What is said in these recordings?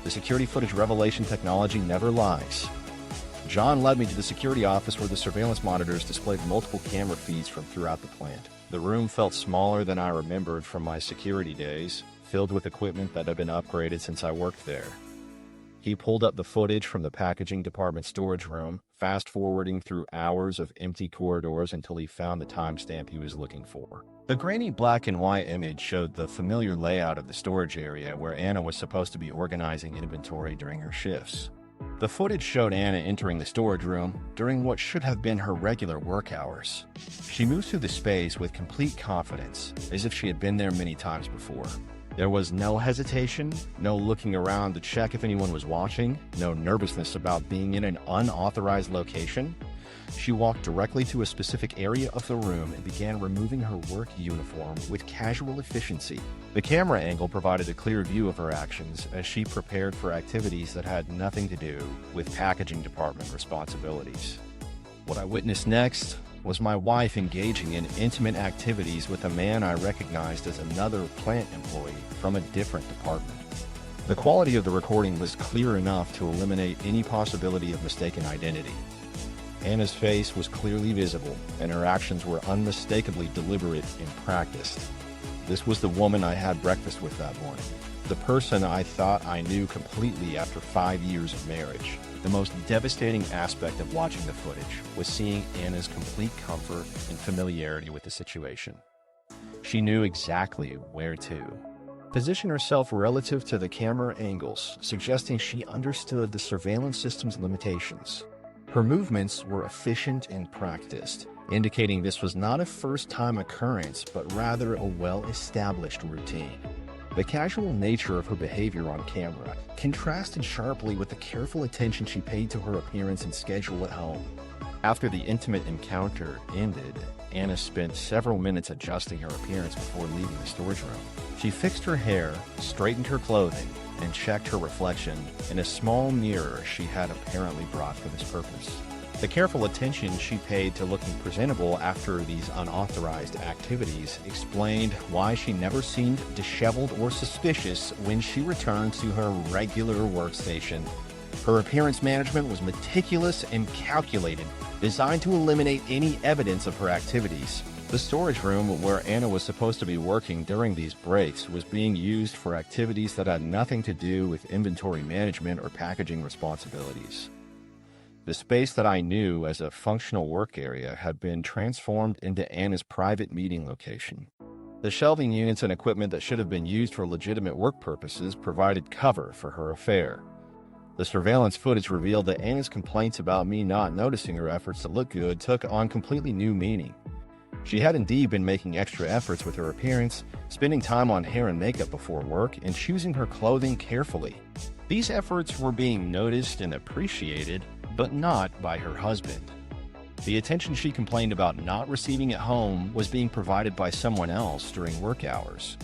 The security footage revelation technology never lies. John led me to the security office where the surveillance monitors displayed multiple camera feeds from throughout the plant. The room felt smaller than I remembered from my security days, filled with equipment that had been upgraded since I worked there. He pulled up the footage from the packaging department storage room, fast-forwarding through hours of empty corridors until he found the timestamp he was looking for. The grainy black and white image showed the familiar layout of the storage area where Anna was supposed to be organizing inventory during her shifts. The footage showed Anna entering the storage room during what should have been her regular work hours. She moved through the space with complete confidence, as if she had been there many times before. There was no hesitation, no looking around to check if anyone was watching, no nervousness about being in an unauthorized location. She walked directly to a specific area of the room and began removing her work uniform with casual efficiency. The camera angle provided a clear view of her actions as she prepared for activities that had nothing to do with packaging department responsibilities. What I witnessed next was my wife engaging in intimate activities with a man I recognized as another plant employee from a different department. The quality of the recording was clear enough to eliminate any possibility of mistaken identity. Anna's face was clearly visible, and her actions were unmistakably deliberate and practiced. This was the woman I had breakfast with that morning, the person I thought I knew completely after 5 years of marriage. The most devastating aspect of watching the footage was seeing Anna's complete comfort and familiarity with the situation. She knew exactly where to position herself relative to the camera angles, suggesting she understood the surveillance system's limitations. Her movements were efficient and practiced, indicating this was not a first-time occurrence, but rather a well-established routine. The casual nature of her behavior on camera contrasted sharply with the careful attention she paid to her appearance and schedule at home. After the intimate encounter ended, Anna spent several minutes adjusting her appearance before leaving the storage room. She fixed her hair, straightened her clothing, and checked her reflection in a small mirror she had apparently brought for this purpose. The careful attention she paid to looking presentable after these unauthorized activities explained why she never seemed disheveled or suspicious when she returned to her regular workstation. Her appearance management was meticulous and calculated, designed to eliminate any evidence of her activities. The storage room where Anna was supposed to be working during these breaks was being used for activities that had nothing to do with inventory management or packaging responsibilities. The space that I knew as a functional work area had been transformed into Anna's private meeting location. The shelving units and equipment that should have been used for legitimate work purposes provided cover for her affair. The surveillance footage revealed that Anna's complaints about me not noticing her efforts to look good took on completely new meaning. She had indeed been making extra efforts with her appearance, spending time on hair and makeup before work, and choosing her clothing carefully. These efforts were being noticed and appreciated, but not by her husband. The attention she complained about not receiving at home was being provided by someone else during work hours.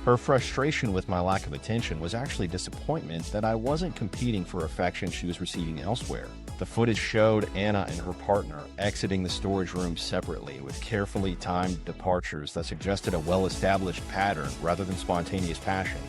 Her frustration with my lack of attention was actually disappointment that I wasn't competing for affection she was receiving elsewhere. The footage showed Anna and her partner exiting the storage room separately with carefully timed departures that suggested a well-established pattern rather than spontaneous passion.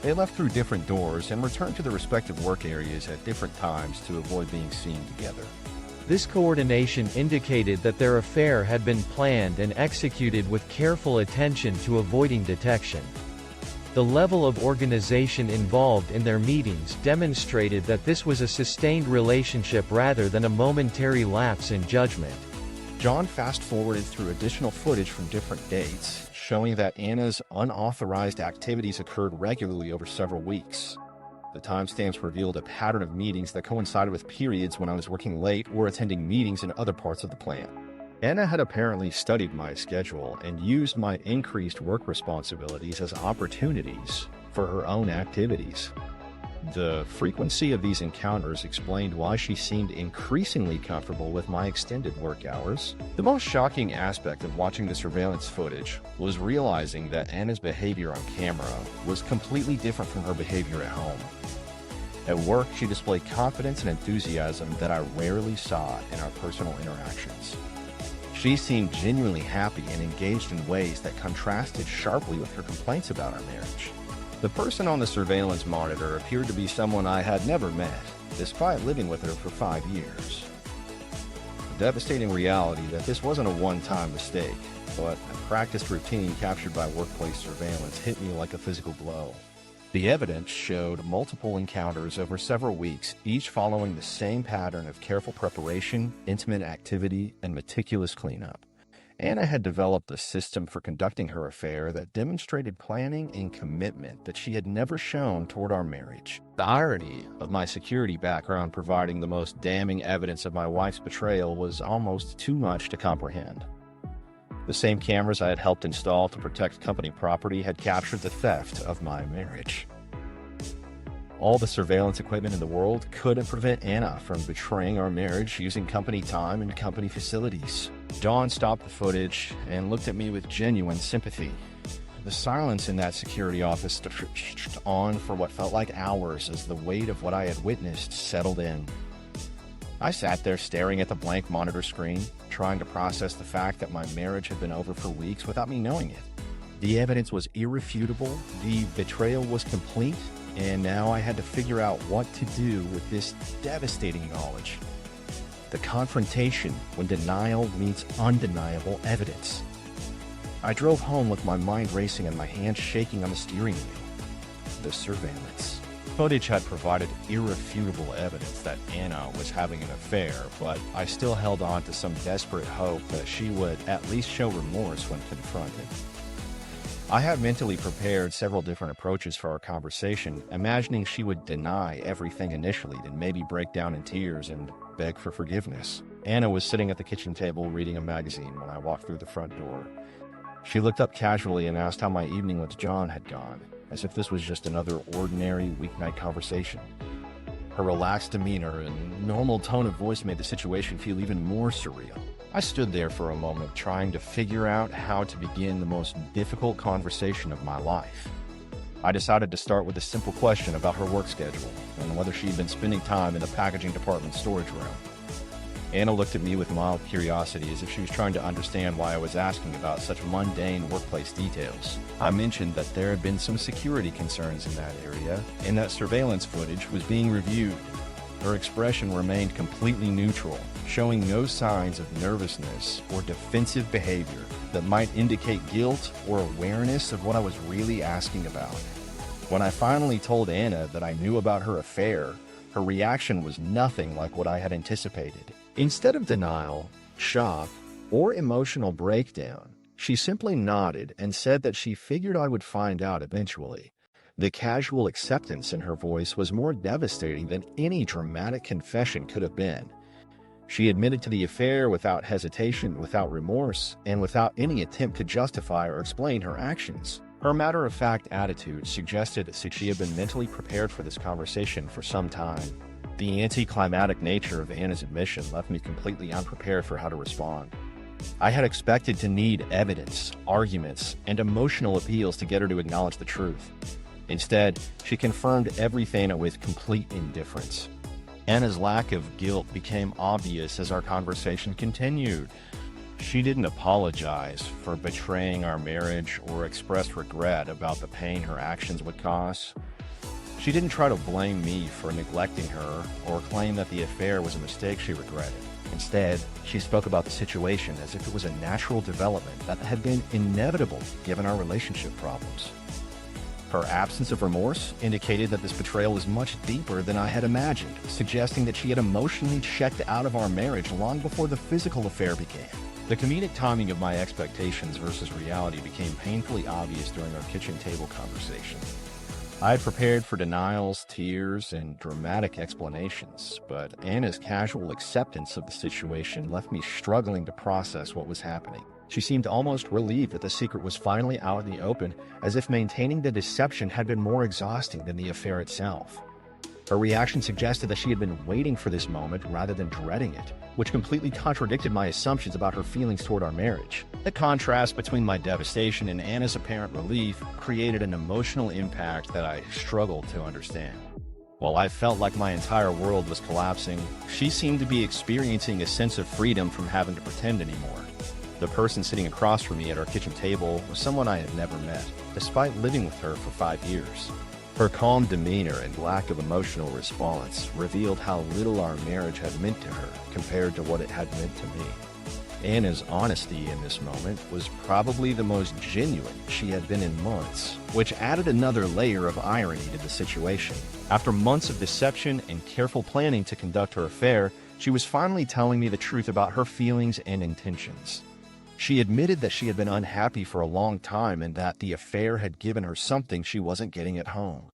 They left through different doors and returned to their respective work areas at different times to avoid being seen together. This coordination indicated that their affair had been planned and executed with careful attention to avoiding detection. The level of organization involved in their meetings demonstrated that this was a sustained relationship rather than a momentary lapse in judgment. John fast-forwarded through additional footage from different dates, showing that Anna's unauthorized activities occurred regularly over several weeks. The timestamps revealed a pattern of meetings that coincided with periods when I was working late or attending meetings in other parts of the plant. Anna had apparently studied my schedule and used my increased work responsibilities as opportunities for her own activities. The frequency of these encounters explained why she seemed increasingly comfortable with my extended work hours. The most shocking aspect of watching the surveillance footage was realizing that Anna's behavior on camera was completely different from her behavior at home. At work, she displayed confidence and enthusiasm that I rarely saw in our personal interactions. She seemed genuinely happy and engaged in ways that contrasted sharply with her complaints about our marriage. The person on the surveillance monitor appeared to be someone I had never met, despite living with her for 5 years. The devastating reality that this wasn't a one-time mistake, but a practiced routine captured by workplace surveillance hit me like a physical blow. The evidence showed multiple encounters over several weeks, each following the same pattern of careful preparation, intimate activity, and meticulous cleanup. Anna had developed a system for conducting her affair that demonstrated planning and commitment that she had never shown toward our marriage. The irony of my security background providing the most damning evidence of my wife's betrayal was almost too much to comprehend. The same cameras I had helped install to protect company property had captured the theft of my marriage. All the surveillance equipment in the world couldn't prevent Anna from betraying our marriage using company time and company facilities. Dawn stopped the footage and looked at me with genuine sympathy. The silence in that security office stretched on for what felt like hours as the weight of what I had witnessed settled in. I sat there staring at the blank monitor screen, trying to process the fact that my marriage had been over for weeks without me knowing it. The evidence was irrefutable, the betrayal was complete, and now I had to figure out what to do with this devastating knowledge. The confrontation when denial meets undeniable evidence. I drove home with my mind racing and my hands shaking on the steering wheel. The surveillance footage had provided irrefutable evidence that Anna was having an affair, but I still held on to some desperate hope that she would at least show remorse when confronted. I had mentally prepared several different approaches for our conversation, imagining she would deny everything initially, then maybe break down in tears and beg for forgiveness. Anna was sitting at the kitchen table reading a magazine when I walked through the front door. She looked up casually and asked how my evening with John had gone, as if this was just another ordinary weeknight conversation. Her relaxed demeanor and normal tone of voice made the situation feel even more surreal. I stood there for a moment, trying to figure out how to begin the most difficult conversation of my life. I decided to start with a simple question about her work schedule and whether she'd been spending time in the packaging department storage room. Anna looked at me with mild curiosity, as if she was trying to understand why I was asking about such mundane workplace details. I mentioned that there had been some security concerns in that area, and that surveillance footage was being reviewed. Her expression remained completely neutral, showing no signs of nervousness or defensive behavior that might indicate guilt or awareness of what I was really asking about. When I finally told Anna that I knew about her affair, her reaction was nothing like what I had anticipated. Instead of denial, shock, or emotional breakdown, she simply nodded and said that she figured I would find out eventually. The casual acceptance in her voice was more devastating than any dramatic confession could have been. She admitted to the affair without hesitation, without remorse, and without any attempt to justify or explain her actions. Her matter-of-fact attitude suggested that she had been mentally prepared for this conversation for some time. The anticlimactic nature of Anna's admission left me completely unprepared for how to respond. I had expected to need evidence, arguments, and emotional appeals to get her to acknowledge the truth. Instead, she confirmed everything with complete indifference. Anna's lack of guilt became obvious as our conversation continued. She didn't apologize for betraying our marriage or express regret about the pain her actions would cause. She didn't try to blame me for neglecting her or claim that the affair was a mistake she regretted. Instead, she spoke about the situation as if it was a natural development that had been inevitable given our relationship problems. Her absence of remorse indicated that this betrayal was much deeper than I had imagined, suggesting that she had emotionally checked out of our marriage long before the physical affair began. The comedic timing of my expectations versus reality became painfully obvious during our kitchen table conversation. I had prepared for denials, tears, and dramatic explanations, but Anna's casual acceptance of the situation left me struggling to process what was happening. She seemed almost relieved that the secret was finally out in the open, as if maintaining the deception had been more exhausting than the affair itself. Her reaction suggested that she had been waiting for this moment rather than dreading it, which completely contradicted my assumptions about her feelings toward our marriage. The contrast between my devastation and Anna's apparent relief created an emotional impact that I struggled to understand. While I felt like my entire world was collapsing, she seemed to be experiencing a sense of freedom from having to pretend anymore. The person sitting across from me at our kitchen table was someone I had never met, despite living with her for 5 years. Her calm demeanor and lack of emotional response revealed how little our marriage had meant to her compared to what it had meant to me. Anna's honesty in this moment was probably the most genuine she had been in months, which added another layer of irony to the situation. After months of deception and careful planning to conduct her affair, she was finally telling me the truth about her feelings and intentions. She admitted that she had been unhappy for a long time and that the affair had given her something she wasn't getting at home.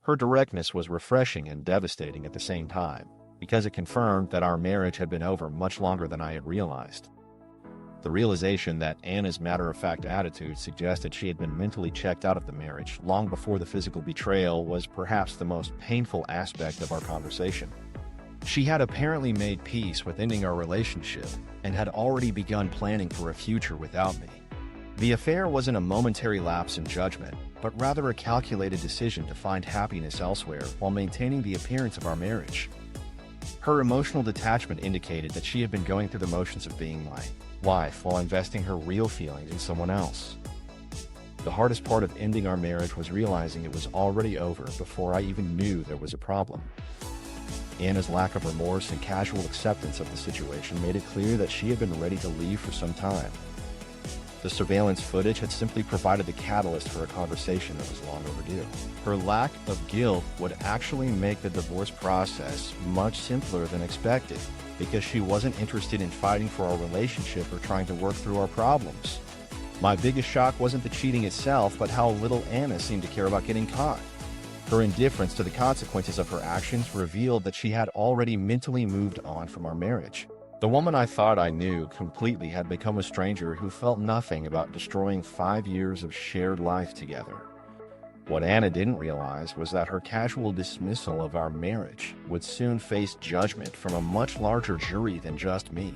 Her directness was refreshing and devastating at the same time, because it confirmed that our marriage had been over much longer than I had realized. The realization that Anna's matter-of-fact attitude suggested she had been mentally checked out of the marriage long before the physical betrayal was perhaps the most painful aspect of our conversation. She had apparently made peace with ending our relationship and had already begun planning for a future without me. The affair wasn't a momentary lapse in judgment, but rather a calculated decision to find happiness elsewhere while maintaining the appearance of our marriage. Her emotional detachment indicated that she had been going through the motions of being my wife while investing her real feelings in someone else. The hardest part of ending our marriage was realizing it was already over before I even knew there was a problem. Anna's lack of remorse and casual acceptance of the situation made it clear that she had been ready to leave for some time. The surveillance footage had simply provided the catalyst for a conversation that was long overdue. Her lack of guilt would actually make the divorce process much simpler than expected, because she wasn't interested in fighting for our relationship or trying to work through our problems. My biggest shock wasn't the cheating itself, but how little Anna seemed to care about getting caught. Her indifference to the consequences of her actions revealed that she had already mentally moved on from our marriage. The woman I thought I knew completely had become a stranger who felt nothing about destroying 5 years of shared life together. What Anna didn't realize was that her casual dismissal of our marriage would soon face judgment from a much larger jury than just me.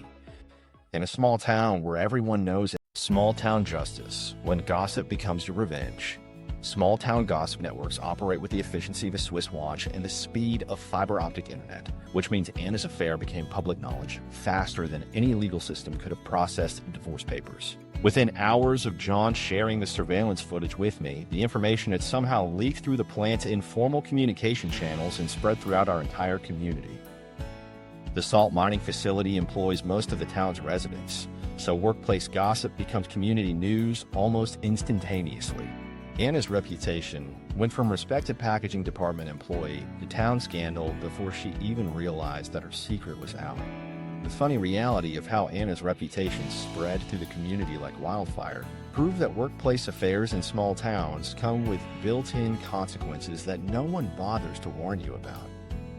In a small town where everyone knows small town justice, when gossip becomes your revenge, small town gossip networks operate with the efficiency of a Swiss watch and the speed of fiber optic internet, which means Anna's affair became public knowledge faster than any legal system could have processed divorce papers. Within hours of John sharing the surveillance footage with me, the information had somehow leaked through the plant's informal communication channels and spread throughout our entire community. The salt mining facility employs most of the town's residents, so workplace gossip becomes community news almost instantaneously. Anna's reputation went from respected packaging department employee to town scandal before she even realized that her secret was out. The funny reality of how Anna's reputation spread through the community like wildfire proved that workplace affairs in small towns come with built-in consequences that no one bothers to warn you about.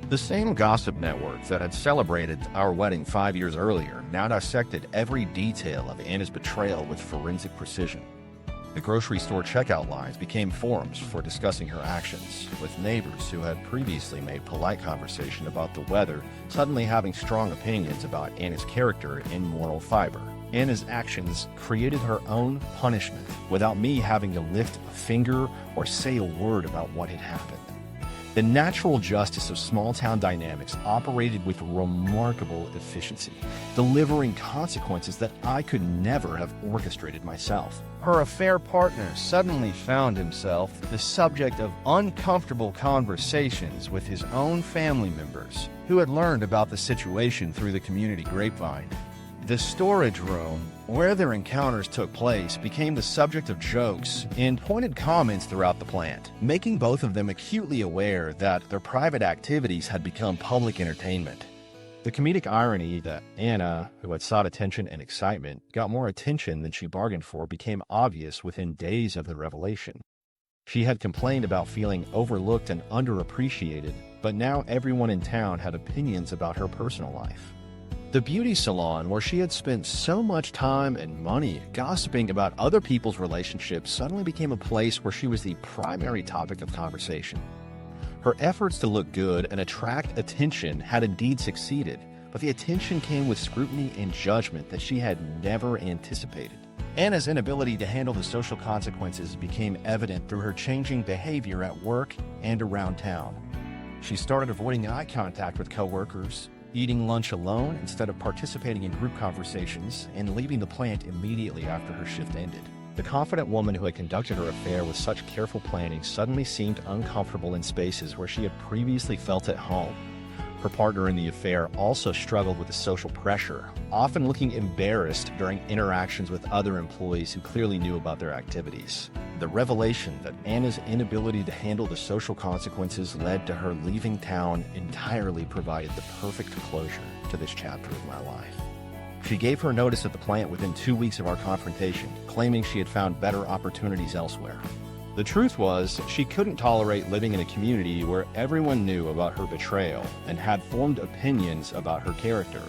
The same gossip network that had celebrated our wedding 5 years earlier now dissected every detail of Anna's betrayal with forensic precision. The grocery store checkout lines became forums for discussing her actions, with neighbors who had previously made polite conversation about the weather suddenly having strong opinions about Anna's character and moral fiber. Anna's actions created her own punishment without me having to lift a finger or say a word about what had happened. The natural justice of small-town dynamics operated with remarkable efficiency, delivering consequences that I could never have orchestrated myself. Her affair partner suddenly found himself the subject of uncomfortable conversations with his own family members, who had learned about the situation through the community grapevine. The storage room, where their encounters took place, became the subject of jokes and pointed comments throughout the plant, making both of them acutely aware that their private activities had become public entertainment. The comedic irony that Anna, who had sought attention and excitement, got more attention than she bargained for became obvious within days of the revelation. She had complained about feeling overlooked and underappreciated, but now everyone in town had opinions about her personal life. The beauty salon where she had spent so much time and money gossiping about other people's relationships suddenly became a place where she was the primary topic of conversation. Her efforts to look good and attract attention had indeed succeeded, but the attention came with scrutiny and judgment that she had never anticipated. Anna's inability to handle the social consequences became evident through her changing behavior at work and around town. She started avoiding eye contact with coworkers, eating lunch alone instead of participating in group conversations, and leaving the plant immediately after her shift ended. The confident woman who had conducted her affair with such careful planning suddenly seemed uncomfortable in spaces where she had previously felt at home. Her partner in the affair also struggled with the social pressure, often looking embarrassed during interactions with other employees who clearly knew about their activities. The revelation that Anna's inability to handle the social consequences led to her leaving town entirely provided the perfect closure to this chapter of my life. She gave her notice at the plant within 2 weeks of our confrontation, claiming she had found better opportunities elsewhere. The truth was, she couldn't tolerate living in a community where everyone knew about her betrayal and had formed opinions about her character.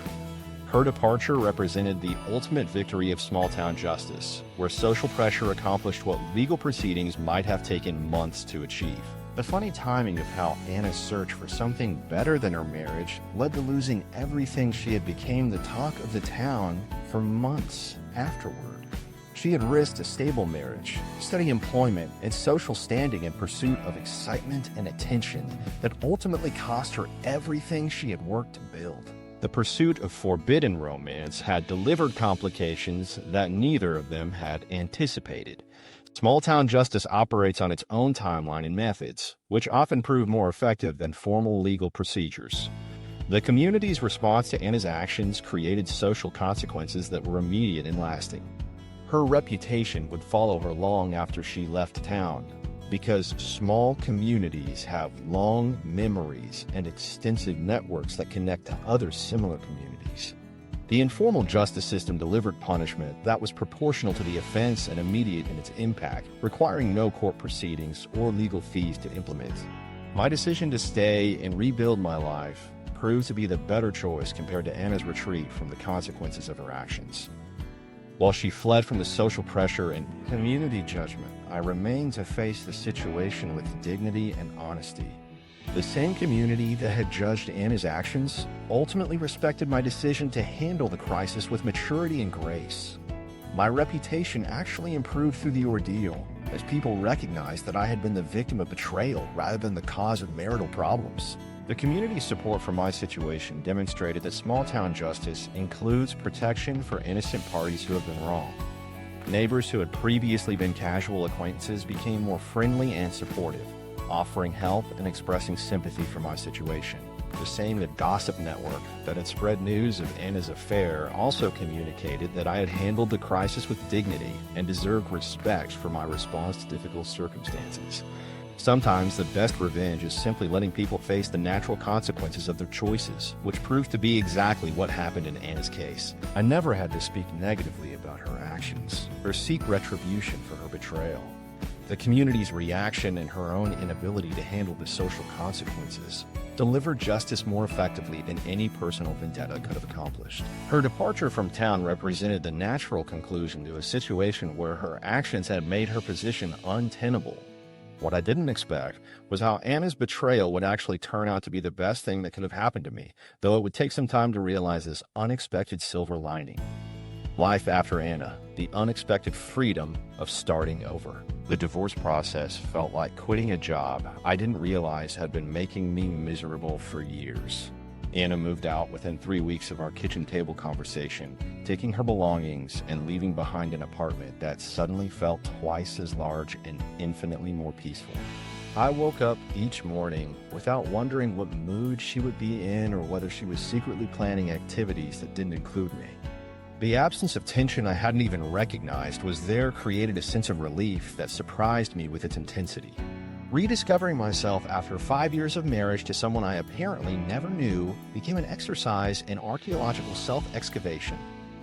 Her departure represented the ultimate victory of small-town justice, where social pressure accomplished what legal proceedings might have taken months to achieve. The funny timing of how Anna's search for something better than her marriage led to losing everything she had become the talk of the town for months afterward. She had risked a stable marriage, steady employment, and social standing in pursuit of excitement and attention that ultimately cost her everything she had worked to build. The pursuit of forbidden romance had delivered complications that neither of them had anticipated. Small-town justice operates on its own timeline and methods, which often prove more effective than formal legal procedures. The community's response to Anna's actions created social consequences that were immediate and lasting. Her reputation would follow her long after she left town, because small communities have long memories and extensive networks that connect to other similar communities. The informal justice system delivered punishment that was proportional to the offense and immediate in its impact, requiring no court proceedings or legal fees to implement. My decision to stay and rebuild my life proved to be the better choice compared to Anna's retreat from the consequences of her actions. While she fled from the social pressure and community judgment, I remained to face the situation with dignity and honesty. The same community that had judged Anna's actions ultimately respected my decision to handle the crisis with maturity and grace. My reputation actually improved through the ordeal, as people recognized that I had been the victim of betrayal rather than the cause of marital problems. The community's support for my situation demonstrated that small-town justice includes protection for innocent parties who have been wronged. Neighbors who had previously been casual acquaintances became more friendly and supportive, offering help and expressing sympathy for my situation. The same gossip network that had spread news of Anna's affair also communicated that I had handled the crisis with dignity and deserved respect for my response to difficult circumstances. Sometimes the best revenge is simply letting people face the natural consequences of their choices, which proved to be exactly what happened in Anna's case. I never had to speak negatively about her actions or seek retribution for her betrayal. The community's reaction and her own inability to handle the social consequences delivered justice more effectively than any personal vendetta could have accomplished. Her departure from town represented the natural conclusion to a situation where her actions had made her position untenable. What I didn't expect was how Anna's betrayal would actually turn out to be the best thing that could have happened to me, though it would take some time to realize this unexpected silver lining. Life after Anna, the unexpected freedom of starting over. The divorce process felt like quitting a job I didn't realize had been making me miserable for years. Anna moved out within 3 weeks of our kitchen table conversation, taking her belongings and leaving behind an apartment that suddenly felt twice as large and infinitely more peaceful. I woke up each morning without wondering what mood she would be in or whether she was secretly planning activities that didn't include me. The absence of tension I hadn't even recognized was there created a sense of relief that surprised me with its intensity. Rediscovering myself after 5 years of marriage to someone I apparently never knew became an exercise in archaeological self-excavation.